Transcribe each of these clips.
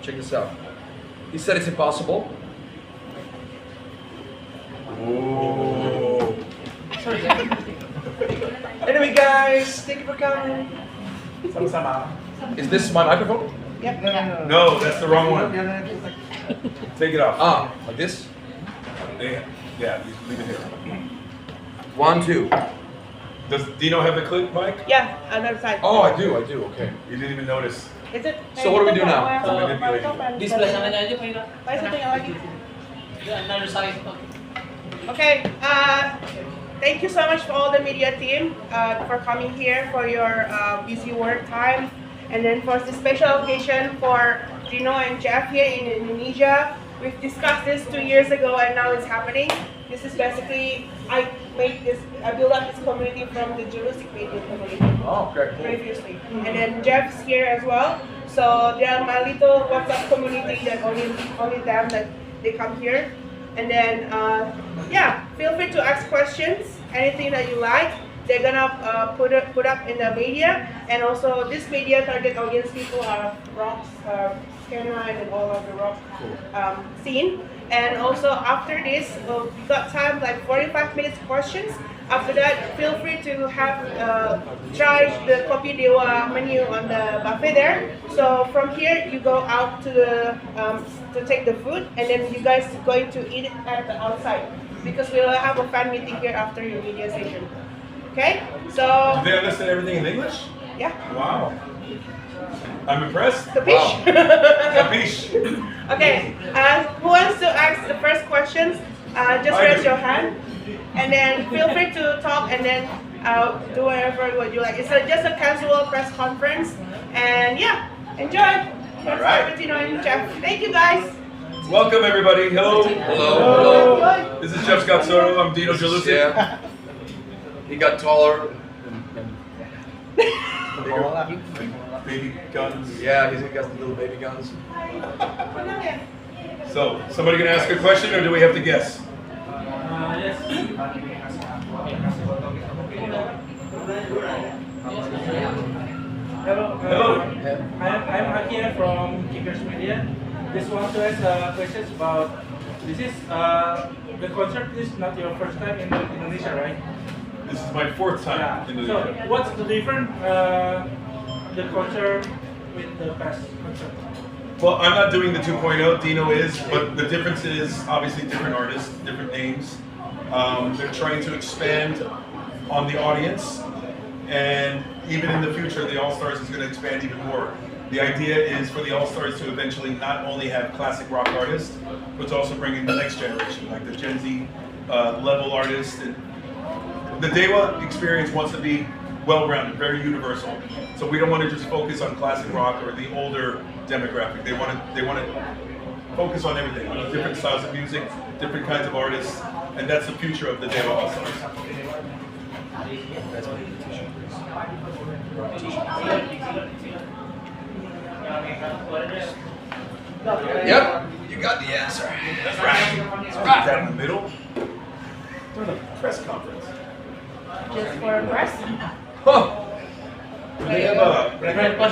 check this out. He said it's impossible. Ooh. Anyway, guys, thank you for coming. Sama-sama. Is this my microphone? Yep. No, that's the wrong one. Take it off. Ah, like this? Yeah, you leave it here. 1, 2. Does Dino have the clip mic? Yeah, other side. Oh, I do. Okay. You didn't even notice. Is it? So what do we do now? Di sebelah sananya aja Pak Ira. Why satunya lagi? Another side. Okay. Thank you so much for all the media team for coming here for your busy work time, and then for the special occasion for Dino and Jeff here in Indonesia. We've discussed this 2 years ago, and now it's happening. This is basically I built up this community from the JELUSICK media community. Oh, okay, cool. Previously, and then Jeff's here as well. So they are my little WhatsApp community that only them that they come here. And then yeah, feel free to ask questions, anything that you like. They're gonna put up in the media, and also this media target audience people are rocks, Scana, and all of the rock scene. And also after this, we got time like 45 minutes questions. After that, feel free to have try the Kopi Dewa menu on the buffet there. So from here, you go out to the to take the food, and then you guys are going to eat it at the outside because we'll have a fan meeting here after your media session. Okay, so Do they understand everything in English? yeah, Wow. I'm impressed. capiche? Capiche. Okay, who wants to ask the first questions? Just I raise do. your hand, and then feel free to talk, and then do whatever what you like. It's just a casual press conference, and yeah, enjoy. Let's right. start with Dino and Jeff. Thank you, guys. Welcome everybody. Hello. Hello. This is Jeff SOTO. I'm Dino JELUSICK. Yeah. He got taller. Baby guns. Yeah, he's got the little baby guns. So, somebody gonna ask a question or do we have to guess? Yes. Hello. I'm Akira from Kickers Media. Just want to ask questions about this is the concert is not your first time in Indonesia, right? This is my fourth time in So Indonesia. what's the difference the concert with the past concert? Well, I'm not doing the 2.0, Dino is, but the difference is obviously different artists, different names. They're trying to expand on the audience, and even in the future, the All-Stars is going to expand even more. The idea is for the All-Stars to eventually not only have classic rock artists, but to also bring in the next generation, like the Gen Z level artists. And the Dewa experience wants to be well-rounded, very universal. So we don't want to just focus on classic rock or the older demographic. They want to focus on everything, different styles of music, different kinds of artists, and that's the future of the Dewa All-Stars. Yep, you got the answer. That's right. Is that in the middle? Doing a press conference. Just for a press. Huh. Do they have a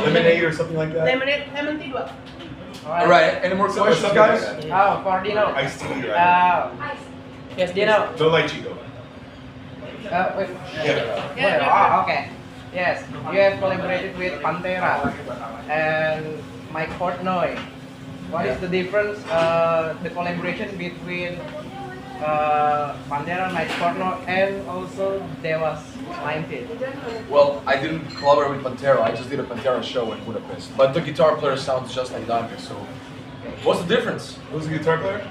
lemonade or something like that? Lemon tea dua. All right. Any more Or questions, something guys? like that. Oh, for Dino. Iced tea, right? Yes, Dino. The lychee though. Wait. Yeah. Oh, okay. Yes, you have collaborated with Pantera and Mike Portnoy. What is the difference, the collaboration between Pantera, Mike Portnoy, and also Dewa's 19? Well, I didn't collaborate with Pantera. I just did a Pantera show in Budapest. But the guitar player sounds just like Dante. So, what's the difference? Who's the guitar player?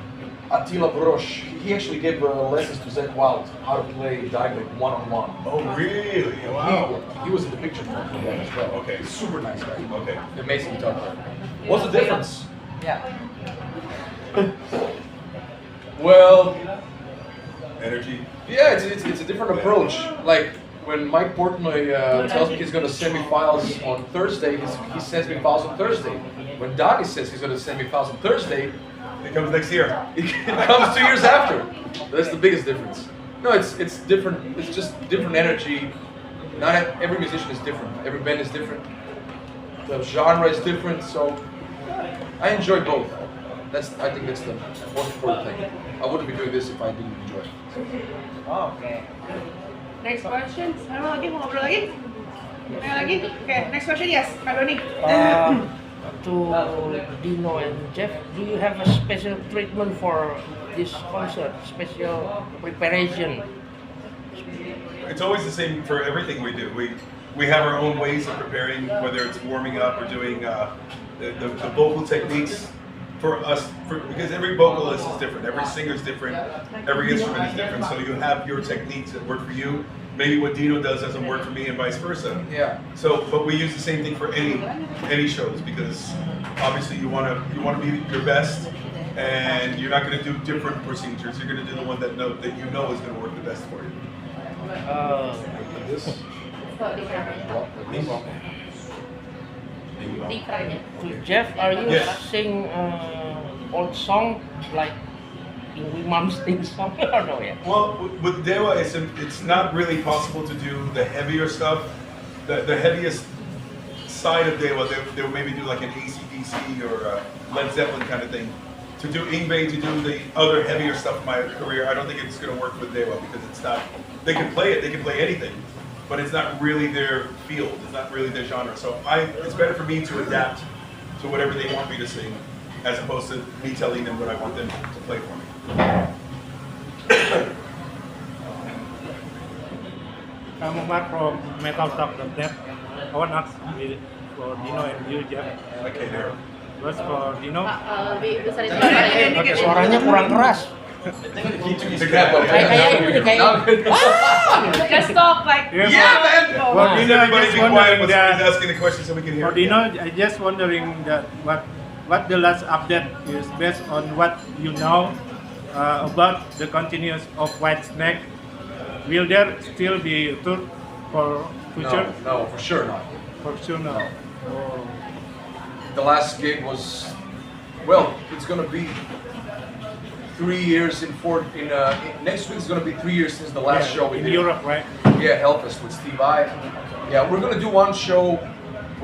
Attila Brosh. He actually gave lessons to Zach Wild how to play Dynamic one-on-one. Oh, really? Wow. He was in the picture for that as well. Okay. Super nice guy. Okay. Amazing guitar player. What's the difference? Yeah. Well, Energy. yeah, it's a different approach. Like when Mike Portnoy tells me he's going to send me files on Thursday, he sends me files on Thursday. When Donnie says he's going to send me files on Thursday, It comes next year. it comes 2 years after. That's the biggest difference. No, it's different. It's just different energy. Not every musician is different. Every band is different. The genre is different. So I enjoy both. I think that's the most important thing. I wouldn't be doing this if I didn't enjoy it. Oke. Next question. Ada lagi mau ngobrol lagi? Ada lagi? Oke, next question yes, Kak Doni. To Dino and Jeff, do you have a special treatment for this concert? Special preparation? It's always the same for everything we do. We have our own ways of preparing, whether it's warming up or doing the vocal techniques for us, because every vocalist is different, every singer is different, every instrument is different. So you have your techniques that work for you. Maybe what Dino does doesn't work for me, and vice versa. Yeah. So, but we use the same thing for any shows, because obviously you want to be your best, and you're not going to do different procedures. You're going to do the one that you know is going to work the best for you. This. To Jeff, are you Yes. sing old song like in We Mom's theme song or no yet? Well, with Dewa, it's not really possible to do the heavier stuff. The heaviest side of Dewa, they'll maybe do like an AC/DC or a Led Zeppelin kind of thing. To do Ingve, to do the other heavier stuff in my career, I don't think it's going to work with Dewa, because it's not. They can play it, they can play anything, but it's not really their field. It's not really their genre. So it's better for me to adapt to whatever they want me to sing, as opposed to me telling them what I want them to play for me. I'm back from metaltalk.net. I want to ask for Dino and you, Jeff. Okay, there. First for Dino. Lebih besar itu apa ya? Oke, suaranya kurang keras. The cap up. Just talk like Yeah, man! For Dino, I Everybody just be quiet wondering when that. somebody's asking a question so we can hear. For Dino, I just wondering that what the last update is based on what you know about the continuous of Whitesnake. Will there still be a tour for future? No, for sure not. For sure no. Oh. The last gig was, well, it's gonna be 3 years next week is gonna be 3 years since the last show we in did. Europe, right? Yeah, Help Us with Steve I. Yeah, we're gonna do one show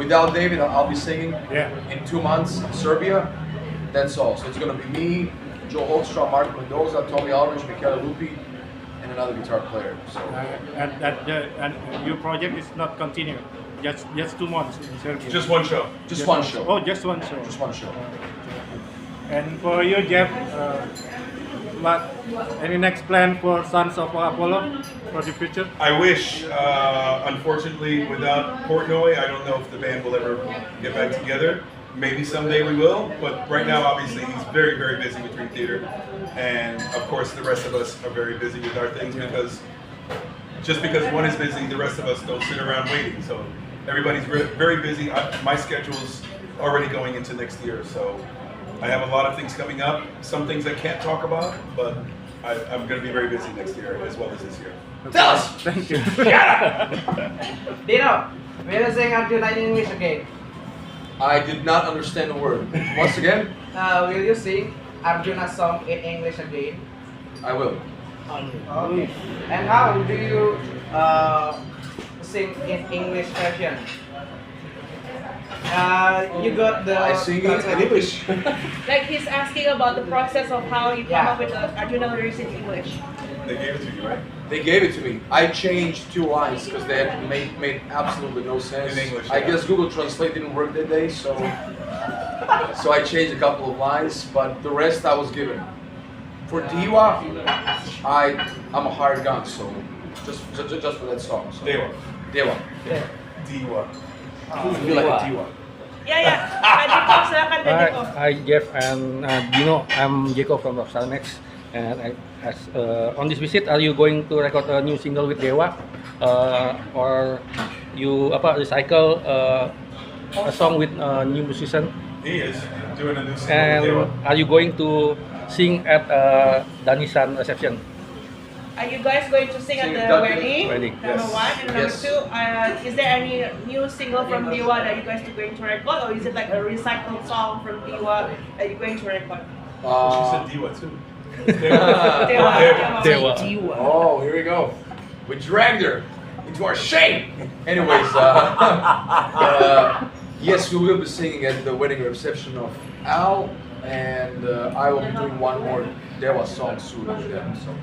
without David. I'll be singing Yeah. in 2 months in Serbia. That's all. So it's gonna be me, Joe Holstra, Mark Mendoza, Tommy Aldrich, Michele Lupi, and another guitar player. So And your project is not continuing. Just 2 months in Serbia. Just one show. just one show. Oh, just one show. Just one show. And for you, Jeff, any next plan for Sons of Apollo for the future? I wish. Unfortunately, without Portnoy, I don't know if the band will ever get back together. Maybe someday we will, but right now, obviously, he's very, very busy between theater, and of course, the rest of us are very busy with our things, because just because one is busy, the rest of us don't sit around waiting. So everybody's very busy. My schedule's already going into next year, so I have a lot of things coming up. Some things I can't talk about, but I'm going to be very busy next year as well as this year. Tell us! Thank you. Dino, will you sing Arjuna in English again? I did not understand the word. Once again, Will you sing Arjuna song in English again? I will. Okay. And how do you sing in English version? You got the. I sing it in English. like he's asking about the process of how you come Yeah. up with the Arjuna lyrics in English. They gave it to you, right? They gave it to me. I changed 2 lines because they had made absolutely no sense. In English, I yeah. guess Google Translate didn't work that day, so I changed a couple of lines, but the rest I was given. For Dewa, I'm a hired gun, so just for that song. So. Dewa. Dewa. Dewa. I feel like a Dewa. Yeah. Dito, silakan Dito. Hi Jeff and Dino, I'm Jacob from Rockstarnex, and on this visit, are you going to record a new single with Dewa, or you recycle a song with a new musician? He is doing a new single with Dewa. And are you going to sing at Danisan reception? Are you guys going to sing at the wedding? Number Yes. 1 and number Yes. 2. Is there any new single from Dewa that you guys are going to record, or is it like a recycled song from Dewa that you're going to record? She said Dewa too. Dewa. Dewa. Oh, here we go. We dragged her into our shame. Anyways, Yes, we will be singing at the wedding reception of Al, and I will be doing one more Dewa song soon with them. So,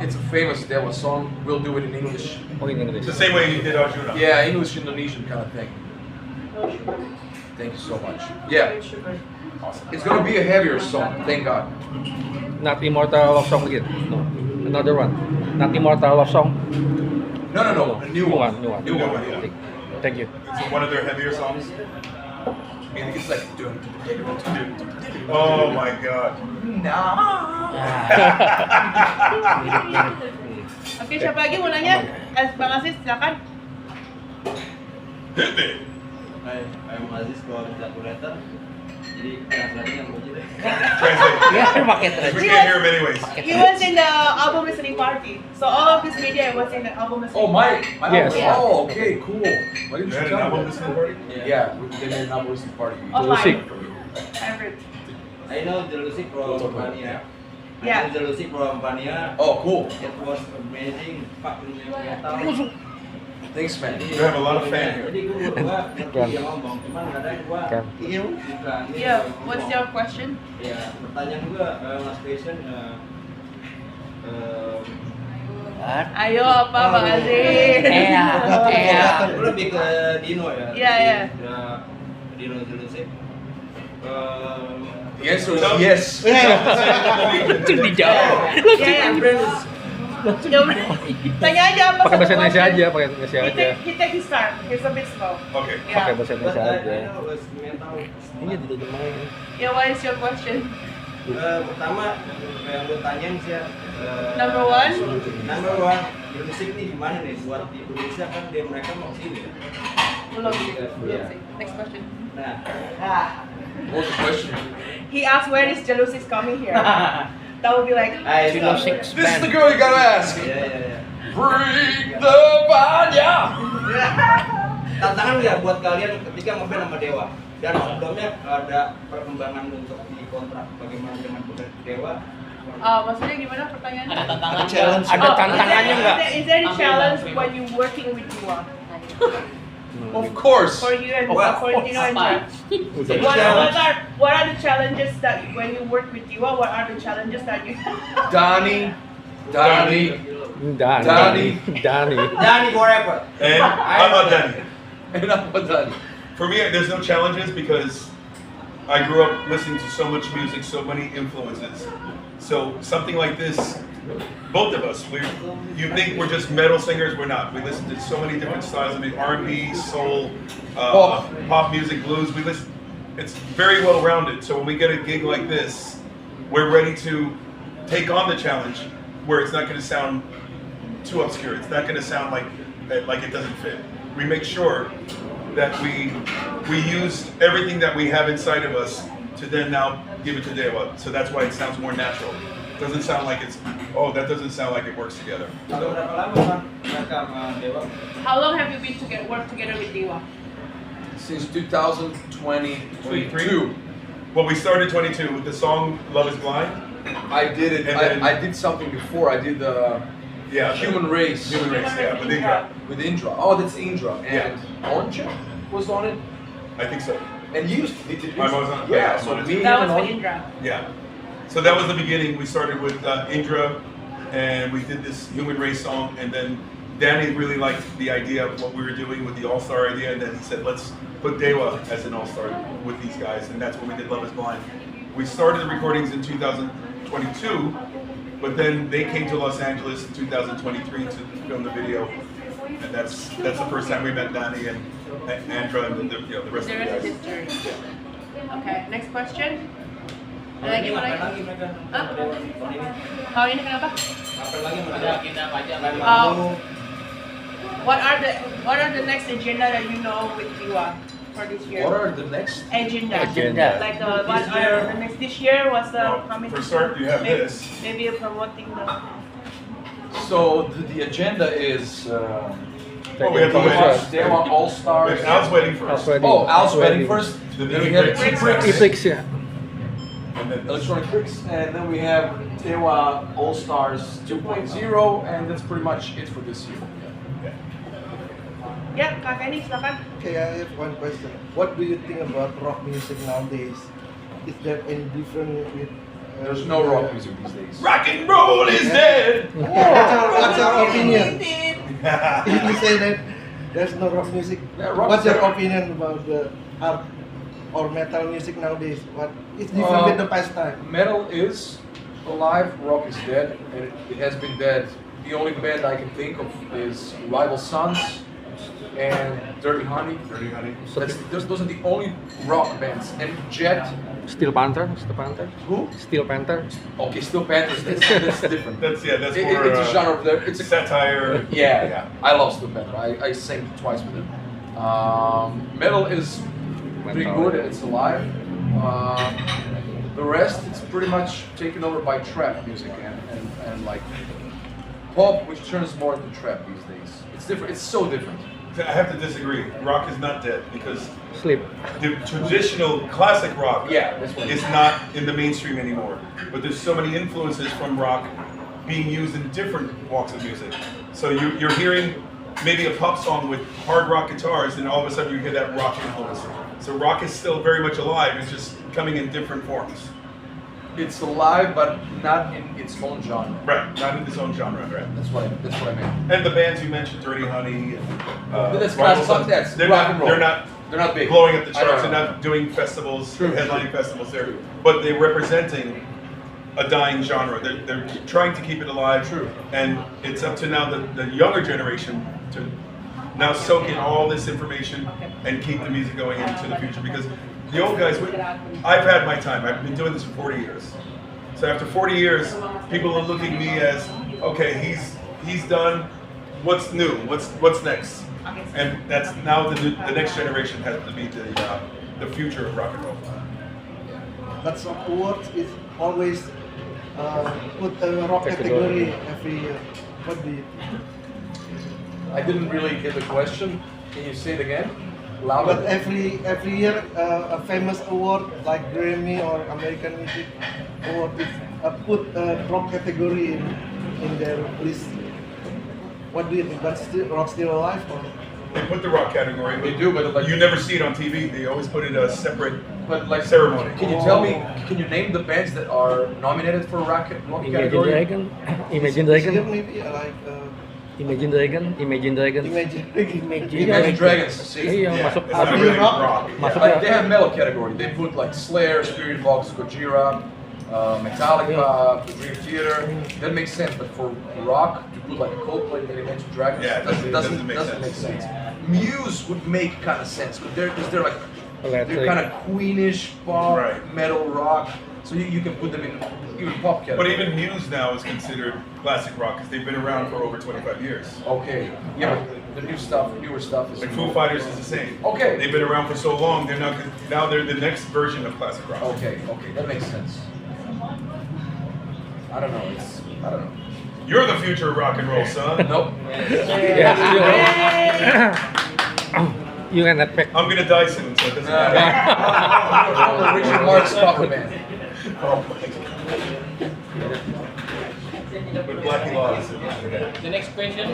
it's a famous Dewa song. We'll do it in English. Oh, in English. The same way you did Arjuna. Yeah, English Indonesian kind of thing. Thank you so much. Yeah, it's gonna be a heavier song. Thank God. Not Immortal Love Song again. No, another one. Not Immortal Love Song. No, a new one. New one. New one. yeah. Thank you. It's one of their heavier songs. And it's like Oh my god. Oke, siapa lagi mau nanya? Bang Aziz, silakan. Hit me. Hai, I'm Aziz from Calculator. Jadi translate yang lucu deh. Translate. Ya, pakai We can't hear him anyways. He was in the album listening party. So all of this media was in the album listening Oh, my Yes. album. Oh, okay, cool. Why didn't You you had an tell album me? listening party? Yeah, they made an album listening party. JELUSICK. Favorite. I know JELUSICK from Pania. Yeah. I know JELUSICK from Pania. Oh, cool. It was amazing. Fucking metal. Thanks, man. You have a lot of fan here. Jadi gue berdua ngerti dia ngomong, cuman kadang gue Kan. suka nih. Yeah, what's your question? Ya, pertanyaan gue last question. Ayo apa Bang Aziz? Gue lebih ke Dino ya. Iya, iya. Ya, Dino JELUSICK. The answer is yes. Itu dijawab. Iya, ya. Tanya aja apa? Pakai bahasa satu Indonesia question. aja, pakai Indonesia aja. He take his time. He's a bit slow. Okay. Yeah. Pakai bahasa Indonesia aja. Ini tidak main. Yeah, what is your question? Pertama yang gue tanyain sih ya. Number one? Number one, JELUSICK nih gimana nih buat di Indonesia kan dia mereka mau sini ya. Belum. Iya. Next question. Nah, What was the question? He asked when is JELUSICK coming here? That would be like, JELUSICK This is the girl you gotta ask. Iya. Bring the banya. Tantangan nggak buat kalian ketika ngeband sama Dewa? Dan sebelumnya ada perkembangan untuk di kontrak bagaimana dengan Dewa? maksudnya gimana pertanyaannya? Ada tantangannya nggak? Is there any challenge when you working with Dewa? Of course. For you and for Dino and Jeff? Challenge. What are the challenges that when you work with Dewa? What are the challenges that you? Donnie. Danny. Danny forever. And I'm not done. And I'm not Donnie. For me, there's no challenges because I grew up listening to so much music, so many influences. So something like this, both of us, you think we're just metal singers, we're not. We listen to so many different styles. I mean, R&B, soul, pop music, blues. It's very well rounded. So when we get a gig like this, we're ready to take on the challenge where it's not going to sound too obscure. It's not going to sound like it doesn't fit. We make sure that we use everything that we have inside of us to then now give it to Dewa. So that's why it sounds more natural. It doesn't sound like that doesn't sound like it works together. Udah berapa lama Bang mereka sama Dewa? How long have you been work together with Dewa? Since 2022. Well, we started 22 with the song "Love Is Blind." I did it. And then- I did something before. I did the Human Race. Human Race, yeah, with Indra. With Indra. Oh, that's Indra. Yeah. And Oncha was on it. I think so. And you did you? I was on it. Yeah. Yeah, So I'm on it. me That and was with On- Indra. Yeah. So that was the beginning. We started with Indra, and we did this Human Race song, and then Danny really liked the idea of what we were doing with the All-Star idea, and then he said, let's put Dewa as an All-Star with these guys, and that's when we did Love Is Blind. We started the recordings in 2022, but then they came to Los Angeles in 2023 to film the video, and that's the first time we met Danny and Andra and the rest of The the rest is guys. history. Okay, next question. Ada lagi mau Ngapain nanya? lagi mereka? Hah? Dewa tahun ini? Tahun ini kenapa? Ngapain lagi mereka? Main Oh. manggung. What are the next agenda that you know with Dewa for this year? What are the next? Agenda. Agenda. Like what are the next this year was the Well, coming. for start, you have maybe, this. Maybe promoting the. So the agenda is Oh, we have to wait. Dewa All Stars. Al's waiting first. Oh, Al's wedding first. Then Then we we have break Bricks, Epix, yeah. And then Electronic Bricks, and then we have Dewa All Stars 2.0, and that's pretty much it for this year. Ya, Kak Kenny, silakan. Okay, I have one question. What do you think about rock music nowadays? Is there any different with? There's no rock music these days. Rock and roll is dead. What's your opinion? If you say that there's no rock music, Yeah, rock what's is your there. opinion about the art or metal music nowadays? What is different with the past time? Metal is alive, rock is dead, and it has been dead. The only band I can think of is Rival Sons and Dirty Honey. Dirty Honey. Those are the only rock bands. And Jet, Steel Panther. who? Steel Panther. Okay, Steel Panthers, that's different. That's that's It- more it's a genre of the, it's a satire. Yeah, I love Steel Panther. I sang twice with them. Metal is pretty good and it's alive. The rest, it's pretty much taken over by trap music and like pop, which turns more into trap these days. It's different. It's so different. I have to disagree. Rock is not dead because Sleep. the traditional classic rock Yeah, that's what. is not in the mainstream anymore. But there's so many influences from rock being used in different walks of music. So you're hearing maybe a pop song with hard rock guitars, and all of a sudden you hear that rock influence. So rock is still very much alive. It's just coming in different forms. It's alive, but not in its own genre. Right, not in its own genre, right? That's what I meant. And the bands you mentioned, Dirty Honey, and But that's Rival classic. Sons, That's they're rock not and roll. they're not big. blowing up the I know. charts. They're not doing festivals, True. headlining festivals there, but they're representing a dying genre. They're trying to keep it alive. True. And it's up to now the younger generation to now soak in all this information and keep the music going into the future. Because the old guys, I've had my time. I've been doing this for 40 years. So after 40 years, people are looking at me as, okay, he's done. What's new? What's next? And that's now the next generation has to be the future of rock and roll. But some awards is always put a rock category every year. What do you think? I didn't really get the question. Can you say it again? But Louder. every year a famous award like Grammy or American Music Award is put a rock category in their list. What do you think? But still, rock still alive? Or? They put the rock category, They do, but like you never see it on TV. They always put it a separate But like ceremony. Can you tell me? Can you name the bands that are nominated for rock Imagine category? Dragon. Imagine Here Dragon. maybe like Imagine Dragon. Imagine Dragon. Imagine. Imagine Dragons. See? Iya, Yeah, masuk it's not masuk really rock. rock. Masuk Like ya. they have metal category. They put like Slayer, Spirit Box, Gojira, Metallica, Dream Theater. That makes sense. But for rock, to put like a Coldplay and Imagine Dragons, Yeah, it doesn't make make sense. sense. Muse would make kind of sense because they're like they're kind of Queenish pop, Right. metal rock. So you can put them in even pop But category. even Muse now is considered classic rock because they've been around for over 25 years. Okay. Yeah, but the newer stuff is Like Foo Fighters is the same. Okay. They've been around for so long. Now they're the next version of classic rock. Okay, that makes sense. I don't know. I don't know. You're the future of rock and roll, son. Nope. Yes, you can back. I'm gonna die soon, so it doesn't matter. I'm the Richard Marx cover band. With Blackie Laws. The next question.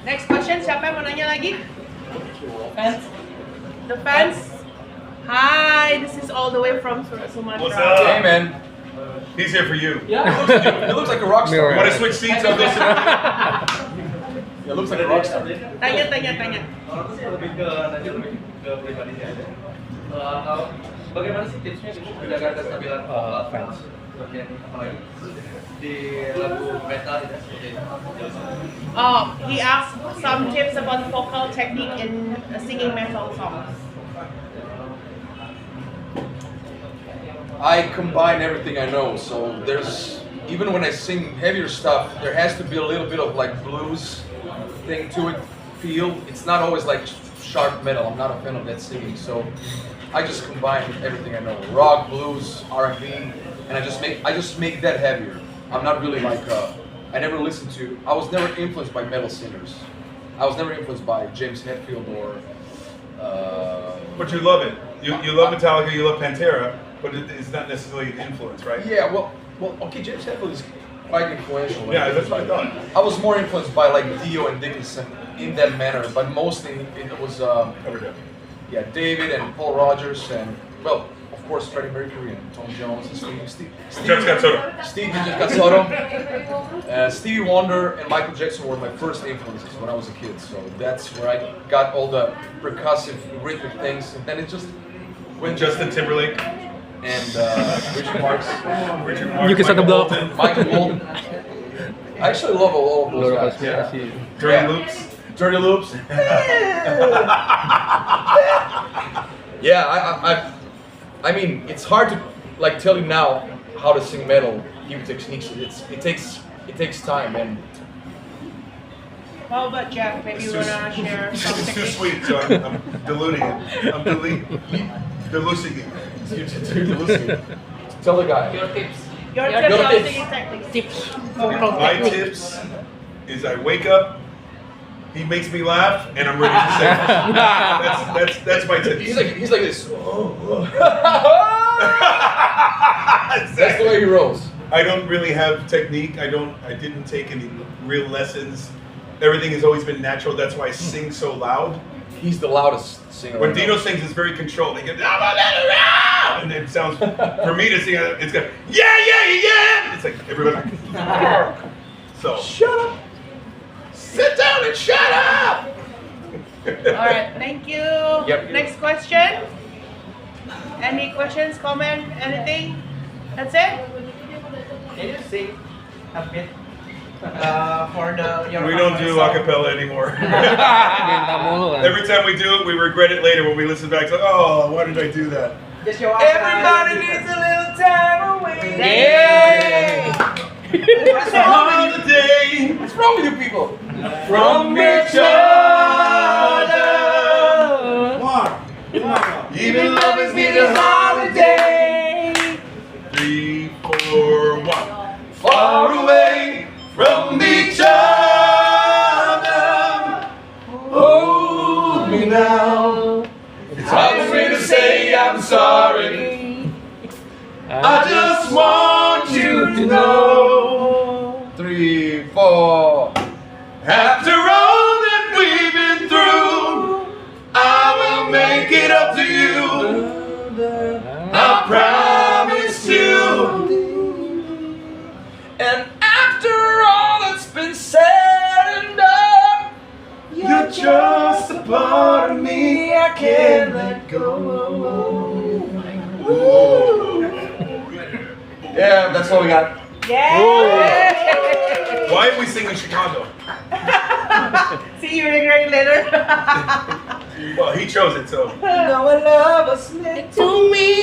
Next question, siapa yang mau nanya lagi? Fans. The fans. Hi, this is all the way from Sumatra. What's up? Hey man, He's here for you. it looks like a rock star. Mirror. Want to switch seats on this? Yeah, it looks like a rock star. Tanya. Lebih ke pribadinya aja. Bagaimana sih tipsnya gitu menjaga kestabilan vokal Fans. bagian apalagi di lagu metal gitu seperti JELUSICK? Oh, he asked some tips about vocal technique in singing metal songs. I combine everything I know, so there's even when I sing heavier stuff, there has to be a little bit of like blues thing to it. Feel it's not always like sharp metal. I'm not a fan of that singing, so I just combine everything I know: rock, blues, R&B, and I just make that heavier. I'm not really like I never listened to. I was never influenced by metal singers. I was never influenced by James Hetfield or. But you love it. You love Metallica. You love Pantera. But it's not necessarily an influence, right? Yeah, well, okay, James Hetfield is quite influential. Yeah, that's what I thought. I was more influenced by like Dio and Dickinson in that manner, but mostly it was yeah, David and Paul Rogers and well, of course Freddie Mercury and Tom Jones and Stevie just got SOTO. Stevie Wonder and Michael Jackson were my first influences when I was a kid, so that's where I got all the percussive, rhythmic things, and then it just went. Justin Timberlake and Richard Marx, You can start the blow. Michael Bolton. I actually love all of those guys. Yeah. Dirty Loops. Dirty Loops. Yeah, I mean, it's hard to like tell you now how to sing metal, even techniques. It takes time and. How about Jeff? Maybe you wanna share some It's too techniques? sweet, so I'm diluting it. I'm diluting it. Tell the guy. Your tips. Your Your tips on tips. singing techniques. Tips. My tips is I wake up, he makes me laugh, and I'm ready to sing. That's my tips. He's like this. That's the way he rolls. I don't really have technique. I didn't take any real lessons. Everything has always been natural. That's why I sing so loud. He's the loudest singer. When I know. Dino sings, it's very controlled. He goes, and it sounds, for me to sing, it's got, yeah. It's like everybody. So. Shut up. Sit down and shut up. All right, thank you. Yep. Next question. Any questions, comment, anything? That's it? Can you sing a bit for your We don't do song? acapella anymore. Bintang mulu kan. Every time we do it, we regret it later when we listen back. It's like, oh, why did I do that? Just show us. Everybody needs a little time away. Yay! It's a holiday What's wrong with you people? from each other. Even love is need a holiday. 3, 4, 1. Far away from each other. Hold me now. It's hard for me to say I'm sorry. I just want you to know. 3, 4. After all that we've been through, I will make it up to you. I promise you. And after all that's been said and done, You're just a part of me I can't let go. yeah, that's all we got. Yeah. Why are we singing Chicago? See you regret it later. Well, he chose it, so. No one love us. To me,